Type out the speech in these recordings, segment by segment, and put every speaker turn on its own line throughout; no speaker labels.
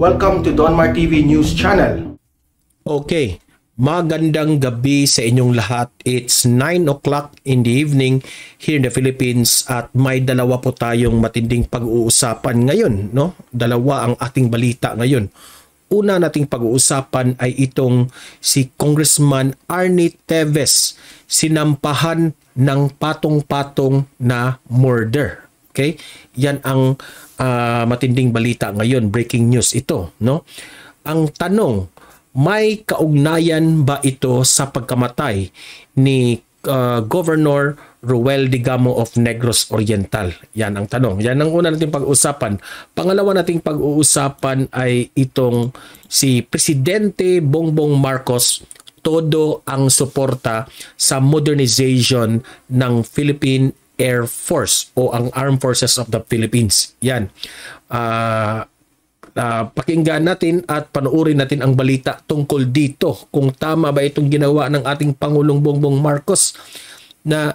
Welcome to Donmar TV News Channel.
Okay, magandang gabi sa inyong lahat. It's 9 o'clock in the evening here in the Philippines at may dalawa po tayong matinding pag-uusapan ngayon, no? Dalawa ang ating balita ngayon. Una nating pag-uusapan ay itong si Congressman Arnie Teves, sinampahan ng patong-patong na murder. Okay? Yan ang matinding balita ngayon, breaking news ito, no? Ang tanong, may kaugnayan ba ito sa pagkamatay ni Governor Ruel Digamo of Negros Oriental? Yan ang tanong. Yan ang una nating pag-uusapan. Pangalawa nating pag-uusapan ay itong si Presidente Bongbong Marcos, todo ang suporta sa modernization ng Philippine Air Force o ang Armed Forces of the Philippines. Yan. Pakinggan natin at panoorin natin ang balita tungkol dito. Kung tama ba itong ginawa ng ating Pangulong Bongbong Marcos na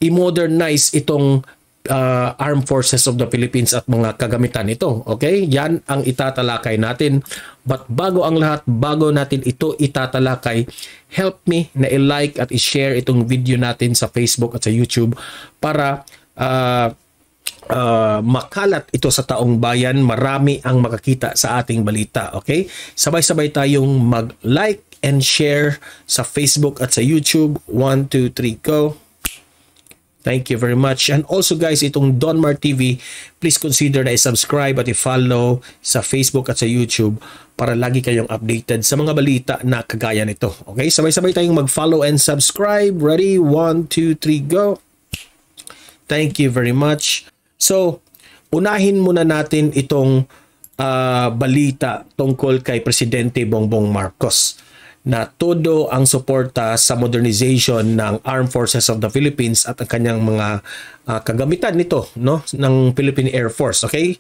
i-modernize itong Armed Forces of the Philippines at mga kagamitan nito. Okay? Yan ang itatalakay natin. But bago ang lahat, bago natin ito itatalakay, help me na i-like at i-share itong video natin sa Facebook at sa YouTube para makalat ito sa taong bayan. Marami ang makakita sa ating balita. Okay? Sabay-sabay tayong mag-like and share sa Facebook at sa YouTube. 1, 2, 3, go! Thank you very much. And also guys, itong Donmar TV, please consider na i-subscribe at i-follow sa Facebook at sa YouTube para lagi kayong updated sa mga balita na kagaya nito. Okay? Sabay-sabay tayong mag-follow and subscribe. Ready? 1, 2, 3, go! Thank you very much. So, unahin muna natin itong balita tungkol kay Presidente Bongbong Marcos na todo ang suporta sa modernization ng Armed Forces of the Philippines at ang kanyang mga kagamitan nito, no, ng Philippine Air Force. Okay?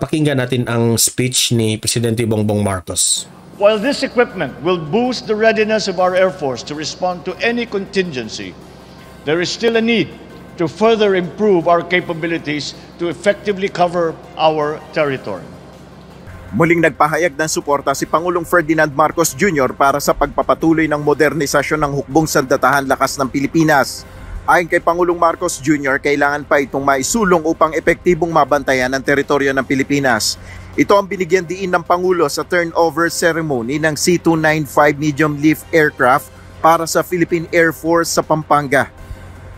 Pakinggan natin ang speech ni Presidente Bongbong Marcos.
While this equipment will boost the readiness of our Air Force to respond to any contingency, there is still a need to further improve our capabilities to effectively cover our territory.
Muling nagpahayag ng suporta si Pangulong Ferdinand Marcos Jr. para sa pagpapatuloy ng modernisasyon ng hukbong sandatahan lakas ng Pilipinas. Ayon kay Pangulong Marcos Jr., kailangan pa itong maisulong upang epektibong mabantayan ang teritoryo ng Pilipinas. Ito ang binigyan diin ng Pangulo sa turnover ceremony ng C-295 medium lift aircraft para sa Philippine Air Force sa Pampanga.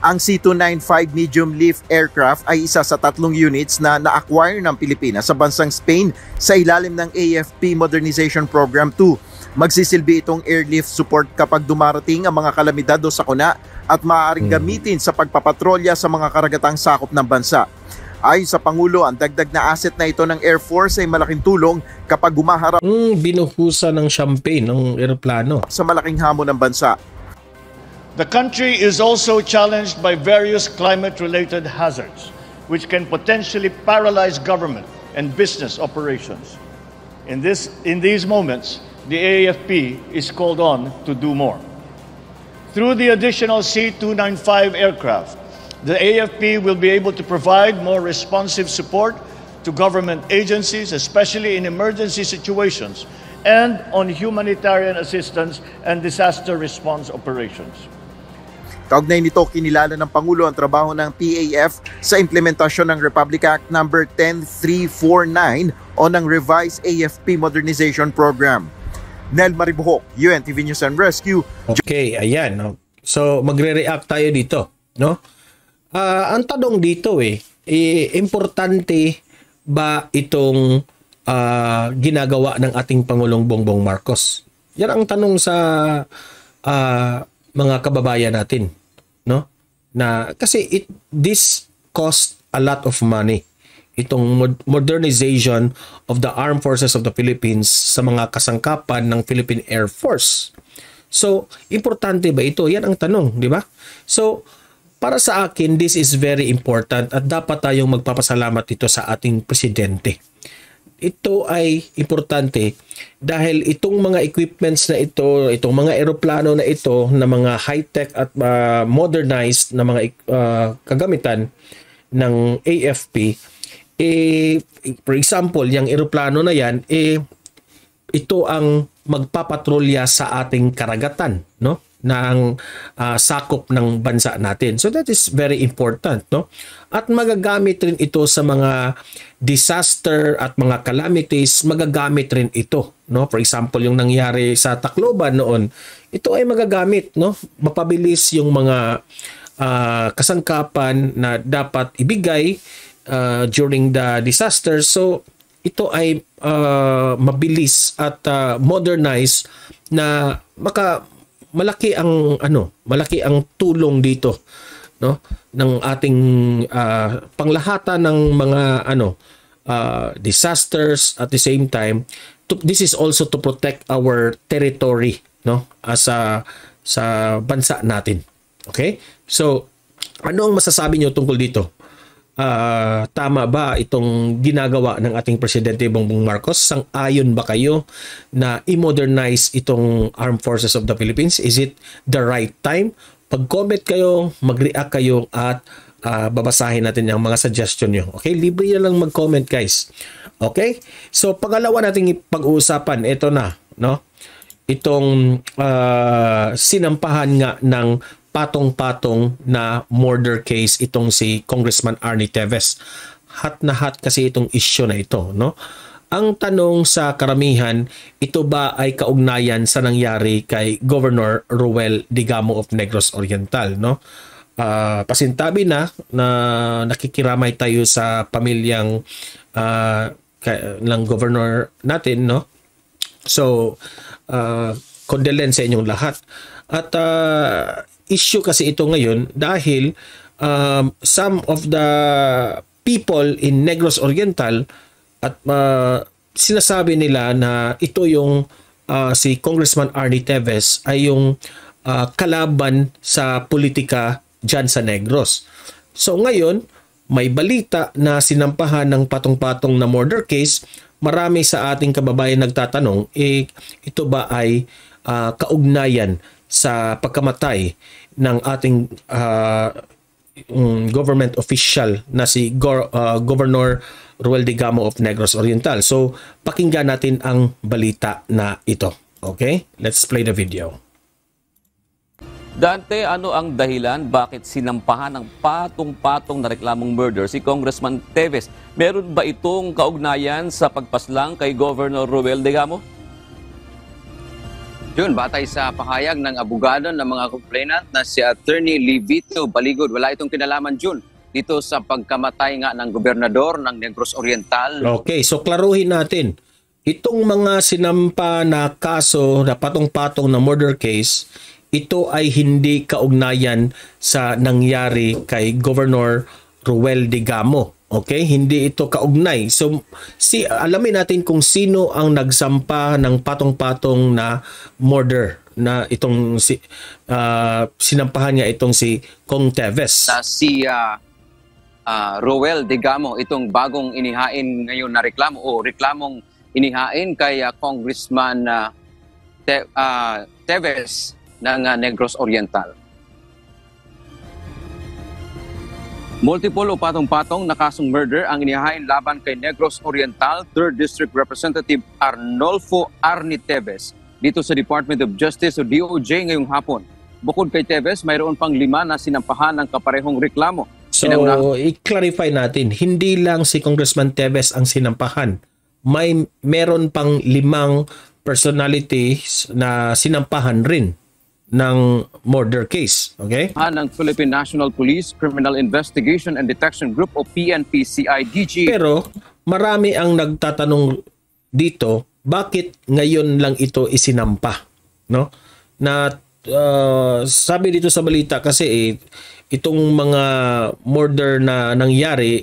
Ang C-295 medium lift aircraft ay isa sa 3 units na na-acquire ng Pilipinas sa bansang Spain sa ilalim ng AFP Modernization Program 2. Magsisilbi itong airlift support kapag dumarating ang mga kalamidad o sakuna at maaaring gamitin sa pagpapatrolya sa mga karagatang sakop ng bansa. Ayon sa Pangulo, ang dagdag na asset na ito ng Air Force ay malaking tulong kapag gumaharap
binuhusan ng champagne ng eroplano
sa malaking hamon ng bansa.
The country is also challenged by various climate-related hazards, which can potentially paralyze government and business operations. In these moments, the AFP is called on to do more. Through the additional C-295 aircraft, the AFP will be able to provide more responsive support to government agencies, especially in emergency situations, and on humanitarian assistance and disaster response operations.
Kaugnay nito, kinilala ng Pangulo ang trabaho ng PAF sa implementasyon ng Republic Act No. 10349 o ng Revised AFP Modernization Program. Nel Maribuhok, UNTV News and Rescue.
Okay, ayan. No? So, magre-react tayo dito. No? Ang tanong dito importante ba itong ginagawa ng ating Pangulong Bongbong Marcos? Yan ang tanong sa mga kababayan natin. No? Na kasi this cost a lot of money, itong modernization of the Armed Forces of the Philippines sa mga kasangkapan ng Philippine Air Force. So, importante ba ito? Yan ang tanong, di ba? So, para sa akin, this is very important at dapat tayong magpapasalamat ito sa ating presidente. Ito ay importante dahil itong mga equipments na ito, itong mga eroplano na ito na mga high-tech at modernized na mga kagamitan ng AFP for example, yung eroplano na yan, ito ang magpapatrolya sa ating karagatan, no? Ng sakop ng bansa natin. So that is very important, no? At magagamit rin ito sa mga disaster at mga calamities, magagamit rin ito, no? For example, yung nangyari sa Tacloban noon, ito ay magagamit, no? Mapabilis yung mga kasangkapan na dapat ibigay during the disaster. So ito ay mabilis at modernized na malaki ang tulong dito, no, ng ating panglahatan ng mga disasters. At the same time, this is also to protect our territory, no, sa bansa natin. Okay? So ano ang masasabi niyo tungkol dito? Tama ba itong ginagawa ng ating Presidente Bongbong Marcos? Sang-ayon ba kayo na i-modernize itong Armed Forces of the Philippines? Is it the right time? Pag-comment kayo, mag-react kayo at babasahin natin yung mga suggestion nyo. Okay? Libre na lang mag-comment, guys. Okay? So, pangalawa nating pag-uusapan, ito na, no? Itong sinampahan nga ng patong-patong na murder case itong si Congressman Arnie Teves. Hot na hot kasi itong issue na ito, no? Ang tanong sa karamihan, ito ba ay kaugnayan sa nangyari kay Governor Ruel Digamo of Negros Oriental, no? Pasintabi na nakikiramay tayo sa pamilyang ng governor natin, no? So, condolence sa inyong lahat. At issue kasi ito ngayon dahil some of the people in Negros Oriental at sinasabi nila na ito yung si Congressman Arnie Teves ay yung kalaban sa politika dyan sa Negros. So ngayon, may balita na sinampahan ng patong-patong na murder case. Marami sa ating kababayan nagtatanong, ito ba ay kaugnayan sa pagkamatay ng ating government official na si Governor Ruel Digamo of Negros Oriental. So, pakinggan natin ang balita na ito. Okay? Let's play the video.
Dante, ano ang dahilan bakit sinampahan ng patong-patong na reklamong murder si Congressman Teves? Meron ba itong kaugnayan sa pagpaslang kay Governor Ruel Digamo?
Jun, batay sa pahayag ng abogado ng mga complainant na si Attorney Livito Baligod, wala itong kinalaman, Jun, dito sa pagkamatay nga ng gobernador ng Negros Oriental.
Okay, so klaruhin natin. Itong mga sinampa na kaso na patong-patong na murder case, ito ay hindi kaugnayan sa nangyari kay Governor Ruel Digamo. Okay, hindi ito kaugnay. So, alamin natin kung sino ang nagsampa ng patong-patong na murder na itong sinampahan niya itong si Kong Teves.
Si Ruel Digamo, itong bagong inihain ngayon na reklamo o reklamong inihain kay Congressman Teves ng Negros Oriental. Multiple o patong-patong na kasong murder ang inihain laban kay Negros Oriental 3rd District Representative Arnolfo Arnie Teves dito sa Department of Justice o DOJ ngayong hapon. Bukod kay Teves, mayroon pang 5 na sinampahan ng kaparehong reklamo.
So, i-clarify natin, hindi lang si Congressman Teves ang sinampahan. Meron pang 5 personalities na sinampahan rin ng murder case. Okay?
Ng Philippine National Police Criminal Investigation and Detection Group o PNP-CIDG.
Pero marami ang nagtatanong dito, bakit ngayon lang ito isinampa? No? Na sabi dito sa balita kasi itong mga murder na nangyari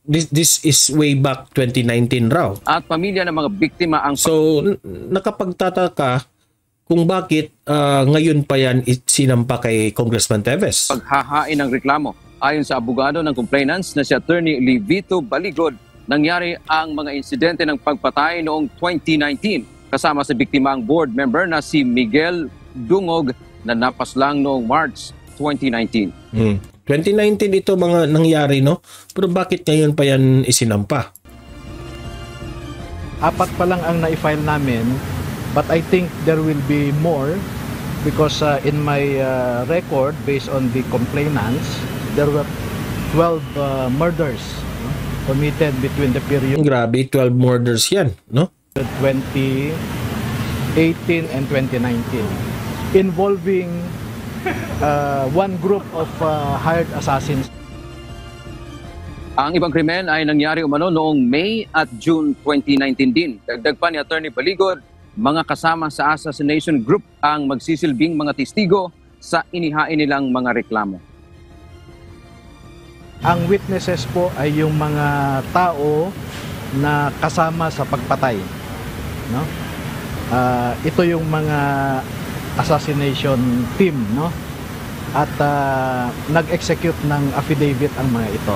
this is way back 2019 raw.
At pamilya ng mga biktima ang
So nakapagtataka kung bakit ngayon pa yan sinampa kay Congressman Teves.
Paghahain ng reklamo. Ayon sa abogado ng complainants na si Attorney Livito Baligod, nangyari ang mga insidente ng pagpatay noong 2019 kasama sa biktima ang board member na si Miguel Dungog na napaslang noong March 2019.
2019 ito mga nangyari, no? Pero bakit ngayon pa yan isinampa?
4 pa lang ang na-file namin, but I think there will be more because in my record, based on the complainants, there were 12 murders committed between the period
Grabe, 12 murders yan, no?
2018 and 2019 involving one group of hired assassins.
Ang ibang krimen ay nangyari umano noong May at June 2019 din. Dagdag pa ni Attorney Baligod, mga kasama sa assassination group ang magsisilbing mga testigo sa inihain nilang mga reklamo.
Ang witnesses po ay yung mga tao na kasama sa pagpatay, no? Ito yung mga assassination team, no? At nag-execute ng affidavit ang mga ito.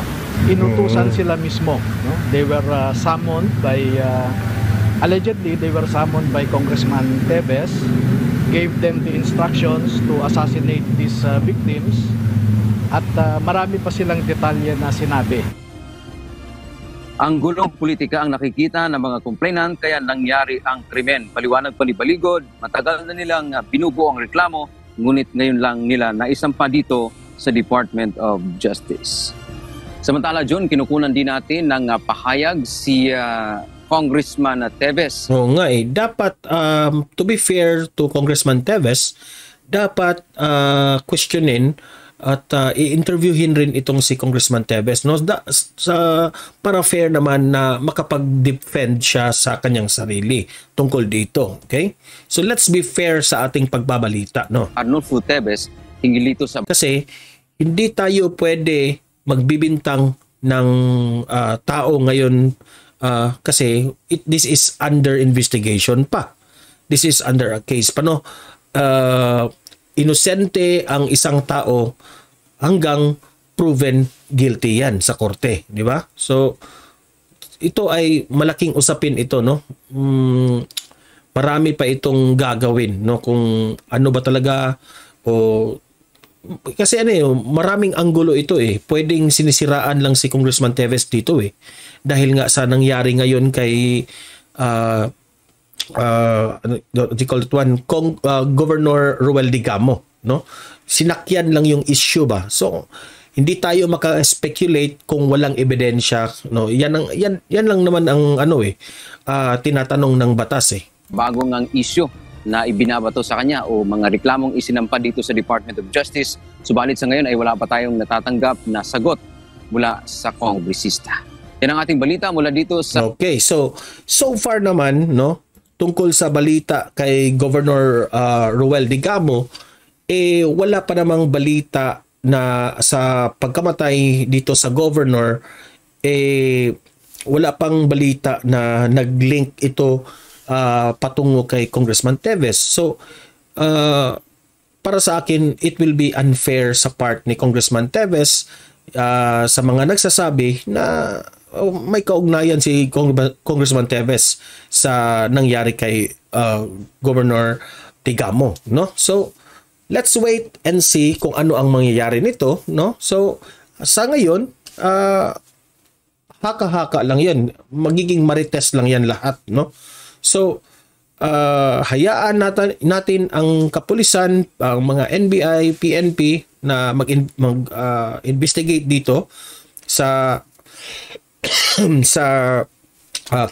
Inutusan sila mismo, no? They were summoned by allegedly they were summoned by Congressman Teves, gave them the instructions to assassinate these victims, at marami pa silang detalye na sinabi.
Ang gulong politika ang nakikita ng mga complainant kaya nangyari ang krimen. Paliwanag pa ni Baligod, matagal na nilang binubuo ang reklamo, ngunit ngayon lang nila naisampa dito sa Department of Justice. Samantala, John, kinukunan din natin ng pahayag si Congressman Teves.
Oo nga eh. Dapat, to be fair to Congressman Teves, dapat questionin at i-interviewin rin itong si Congressman Teves, no? Para fair naman na makapag-defend siya sa kanyang sarili tungkol dito. Okay? So let's be fair sa ating pagbabalita, no?
Arnulfo Teves, hinggil dito sa...
Kasi hindi tayo pwede magbibintang ng tao ngayon kasi this is under investigation pa. This is under a case pa, no? Inosente ang isang tao hanggang proven guilty yan sa korte, di ba? So ito ay malaking usapin ito, no? Marami pa itong gagawin, no? Kung ano ba talaga o kasi maraming anggulo ito eh. Pwedeng sinisiraan lang si Congressman Teves dito eh. Dahil nga sa nangyari ngayon kay Governor Ruel Digamo, no? Sinakyan lang yung issue ba. So hindi tayo maka-speculate kung walang ebidensya, no? Yan lang naman ang tinatanong ng batas eh.
Bagong ang issue na ibinabato sa kanya o mga reklamong isinampa dito sa Department of Justice. Subalit sa ngayon ay wala pa tayong natatanggap na sagot mula sa kongresista. Yan ang ating balita mula dito sa...
Okay, so far naman, no, tungkol sa balita kay Governor Ruel Digamo, wala pa namang balita na sa pagkamatay dito sa governor, wala pang balita na nag-link ito patungo kay Congressman Teves. So, para sa akin, it will be unfair sa part ni Congressman Teves sa mga nagsasabi na may kaugnayan si Congressman Teves sa nangyari kay Governor Digamo, no? So, let's wait and see kung ano ang mangyayari nito, no? So, sa ngayon, haka-haka lang 'yan. Magiging marites lang 'yan lahat, no? So, hayaan natin ang kapulisan, ang mga NBI, PNP na mag-investigate dito sa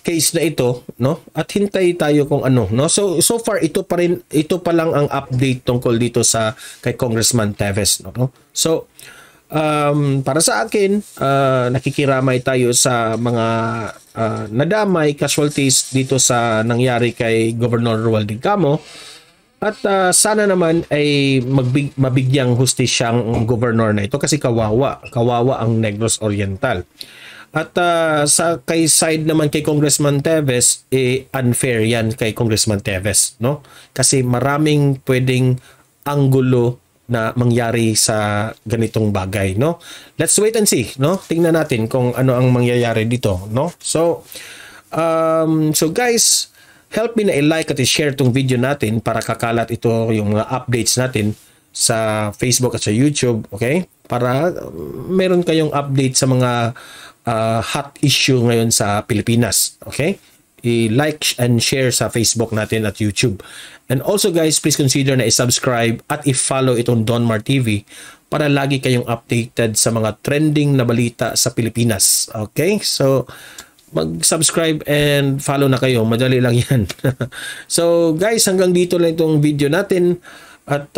case na ito, no? At hintay tayo kung ano, no? So far ito pa lang ang update tungkol dito sa kay Congressman Teves, no? So para sa akin, nakikiramay tayo sa mga nadamay, casualties dito sa nangyari kay Governor Ruel Digamo. At sana naman ay mabigyang hustisya ang governor na ito kasi kawawa ang Negros Oriental. At sa kay side naman kay Congressman Teves, unfair yan kay Congressman Teves, no? Kasi maraming pwedeng anggulo na mangyari sa ganitong bagay, no? Let's wait and see, no? Tingnan natin kung ano ang mangyayari dito, no? So guys, help me na i-like at i-share tong video natin para kakalat ito yung mga updates natin sa Facebook at sa YouTube, okay? Para meron kayong update sa mga hot issue ngayon sa Pilipinas, okay? I-like and share sa Facebook natin at YouTube. And also guys, please consider na i-subscribe at i-follow itong Donmar TV para lagi kayong updated sa mga trending na balita sa Pilipinas. Okay? So, mag-subscribe and follow na kayo. Madali lang yan. So guys, hanggang dito lang itong video natin. At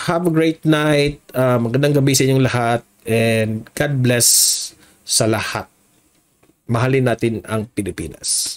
have a great night. Magandang gabi sa inyong lahat. And God bless sa lahat. Mahalin natin ang Pilipinas.